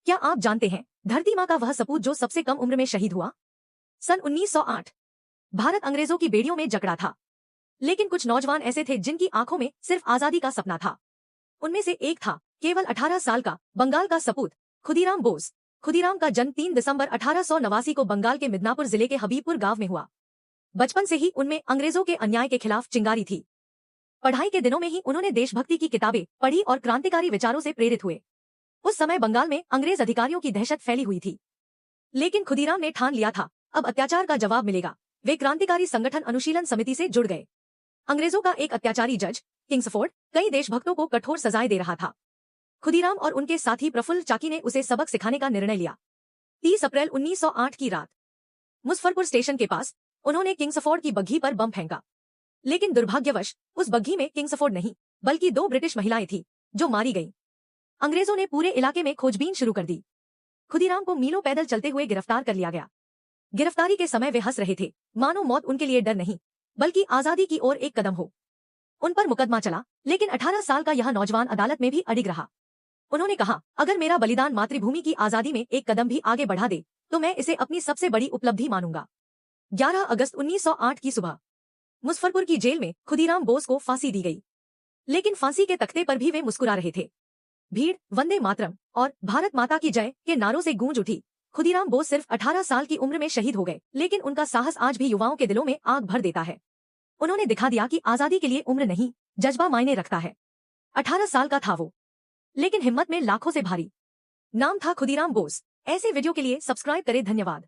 क्या आप जानते हैं धरती माँ का वह सपूत जो सबसे कम उम्र में शहीद हुआ? सन 1908। भारत अंग्रेजों की बेड़ियों में जकड़ा था, लेकिन कुछ नौजवान ऐसे थे जिनकी आंखों में सिर्फ आजादी का सपना था। उनमें से एक था केवल 18 साल का बंगाल का सपूत खुदीराम बोस। खुदीराम का जन्म 3 दिसंबर 1889 को बंगाल के मिदनापुर जिले के हबीबपुर गांव में हुआ। बचपन से ही उनमें अंग्रेजों के अन्याय के खिलाफ चिंगारी थी। पढ़ाई के दिनों में ही उन्होंने देशभक्ति की किताबें पढ़ी और क्रांतिकारी विचारों से प्रेरित हुए। उस समय बंगाल में अंग्रेज अधिकारियों की दहशत फैली हुई थी, लेकिन खुदीराम ने ठान लिया था अब अत्याचार का जवाब मिलेगा। वे क्रांतिकारी संगठन अनुशीलन समिति से जुड़ गए। अंग्रेजों का एक अत्याचारी जज किंग्सफोर्ड कई देशभक्तों को कठोर सजाएं दे रहा था। खुदीराम और उनके साथी प्रफुल्ल चाकी ने उसे सबक सिखाने का निर्णय लिया। 30 अप्रैल 1908 की रात मुजफ्फरपुर स्टेशन के पास उन्होंने किंग्सफोर्ड की बग्घी पर बम फेंका, लेकिन दुर्भाग्यवश उस बग्घी में किंग्सफोर्ड नहीं बल्कि 2 ब्रिटिश महिलाएं थीं जो मारी गईं। अंग्रेजों ने पूरे इलाके में खोजबीन शुरू कर दी। खुदीराम को मीलों पैदल चलते हुए गिरफ्तार कर लिया गया। गिरफ्तारी के समय वे हंस रहे थे, मानो मौत उनके लिए डर नहीं बल्कि आजादी की ओर एक कदम हो। उन पर मुकदमा चला, लेकिन 18 साल का यह नौजवान अदालत में भी अडिग रहा। उन्होंने कहा, अगर मेरा बलिदान मातृभूमि की आजादी में एक कदम भी आगे बढ़ा दे तो मैं इसे अपनी सबसे बड़ी उपलब्धि मानूंगा। 11 अगस्त 1908 की सुबह मुजफ्फरपुर की जेल में खुदीराम बोस को फांसी दी गई, लेकिन फांसी के तख्ते पर भी वे मुस्कुरा रहे थे। भीड़ वंदे मातरम और भारत माता की जय के नारों से गूंज उठी। खुदीराम बोस सिर्फ 18 साल की उम्र में शहीद हो गए, लेकिन उनका साहस आज भी युवाओं के दिलों में आग भर देता है। उन्होंने दिखा दिया कि आजादी के लिए उम्र नहीं, जज्बा मायने रखता है। 18 साल का था वो, लेकिन हिम्मत में लाखों से भारी। नाम था खुदीराम बोस। ऐसे वीडियो के लिए सब्सक्राइब करें। धन्यवाद।